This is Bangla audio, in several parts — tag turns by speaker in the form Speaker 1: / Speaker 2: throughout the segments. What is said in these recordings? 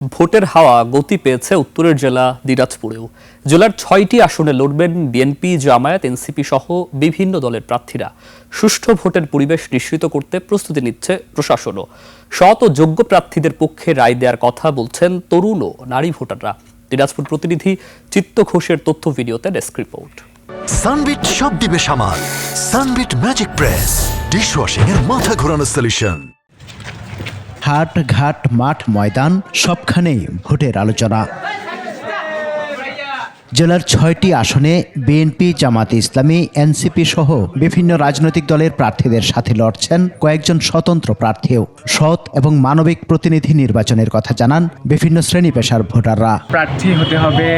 Speaker 1: ভোটের হাওয়া গতি পেয়েছে উত্তরের জেলা দিনাজপুরেও। জেলার ৬টি আসনে লড়বেন বিএনপি, জামায়াত, এনসিপি সহ বিভিন্ন দলের প্রার্থীরা। সুষ্ঠু ভোটের পরিবেশ নিশ্চিত করতে প্রস্তুতি নিচ্ছে প্রশাসনও। সৎ ও যোগ্য প্রার্থীদের পক্ষে রায় দেওয়ার কথা বলছেন তরুণ ও নারী ভোটাররা। দিনাজপুর প্রতিনিধি চিত্ত ঘোষের তথ্য ভিডিওতে ডেস্ক রিপোর্ট।
Speaker 2: সানবিট সব দিবে সামাল। সানবিট ম্যাজিক প্রেস ডিশওয়াশিং এর মাথা ঘোরানো সলিউশন।
Speaker 3: হাট, ঘাট, মাঠ, ময়দান সবখানেই ভোটের আলোচনা। জেলার ৬টি আসনে বিএনপি, জামায়াতে ইসলামী, এনসিপি সহ বিভিন্ন রাজনৈতিক দলের প্রার্থীদের সাথে লড়ছেন কয়েকজন স্বতন্ত্র প্রার্থীও। সৎ এবং মানবিক প্রতিনিধি নির্বাচনের কথা জানান বিভিন্ন শ্রেণী পেশার ভোটাররা।
Speaker 4: প্রার্থী হতে হবে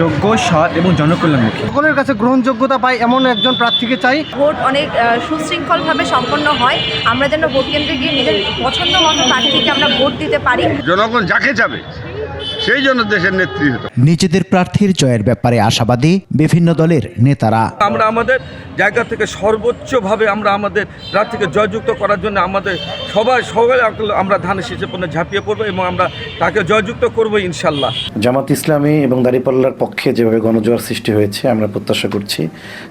Speaker 4: যোগ্য, সৎ এবং জনকল্যাণমুখী।
Speaker 5: সকলের কাছে গ্রহণযোগ্যতা পায় এমন একজন প্রার্থীকে চাই।
Speaker 6: ভোট অনেক সুশৃঙ্খলভাবে সম্পন্ন হয়, আমরা যেন ভোট কেন্দ্রে গিয়ে নিজের পছন্দ মতো প্রার্থীকে আমরা ভোট দিতে পারি।
Speaker 7: জনগণ যাকে যাবে সেই জন্য দেশের নেতৃত্ব।
Speaker 3: নিজেদের প্রার্থীর জয়ের ব্যাপারে আশাবাদী বিভিন্ন দলের নেতারা।
Speaker 8: আমরা আমাদের জায়গা থেকে সর্বোচ্চভাবে আমরা আমাদের প্রার্থীকে জয়যুক্ত করার জন্য আমাদের সবাই আমরা ধানের শীষের পণ্যে ঝাঁপিয়ে পড়বো এবং আমরা তাকে জয়যুক্ত করবো ইনশাল্লাহ।
Speaker 9: জামাত ইসলামী এবং দাঁড়িপাল্লার পক্ষে যেভাবে গণজোয়ার সৃষ্টি হয়েছে, আমরা প্রত্যাশা করছি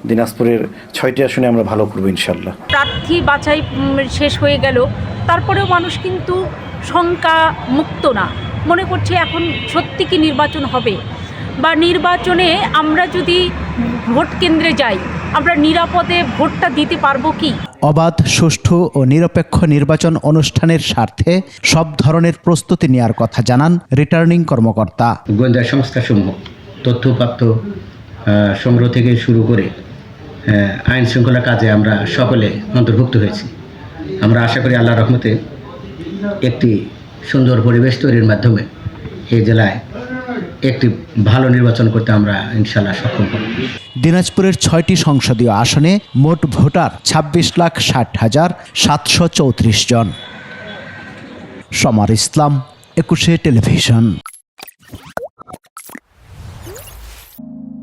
Speaker 9: দিনাজপুরের ৬টি আসনে আমরা ভালো করবো ইনশাল্লাহ।
Speaker 10: প্রার্থী বাছাই শেষ হয়ে গেল, তারপরেও মানুষ কিন্তু শঙ্কা মুক্ত না, মনে করছে এখন সত্যি কি নির্বাচন হবে, বা নির্বাচনে আমরা যদি ভোট কেন্দ্রে যাই আমরা নিরাপদে ভোটটা দিতে পারবো কি।
Speaker 3: অবাধ, সুষ্ঠু ও নিরপেক্ষ নির্বাচন অনুষ্ঠানের স্বার্থে সব ধরনের প্রস্তুতি নেওয়ার কথা জানান রিটার্নিং কর্মকর্তা।
Speaker 11: গোয়েন্দা সংস্থাসমূহ তথ্যপাত্র সংগ্রহ থেকে শুরু করে আইন শৃঙ্খলা কাজে আমরা সকলে অন্তর্ভুক্ত হয়েছি। আমরা আশা করি আল্লাহর রহমতে একটি সুন্দর পরিবেশ তৈরির মাধ্যমে এই জেলায় একটি ভালো নির্বাচন করতে আমরা ইনশাল্লাহ সক্ষম হব।
Speaker 3: দিনাজপুরের ৬টি সংসদীয় আসনে মোট ভোটার ২৬,৬০,৭34 জন। সমার ইসলাম, ২১ টেলিভিশন।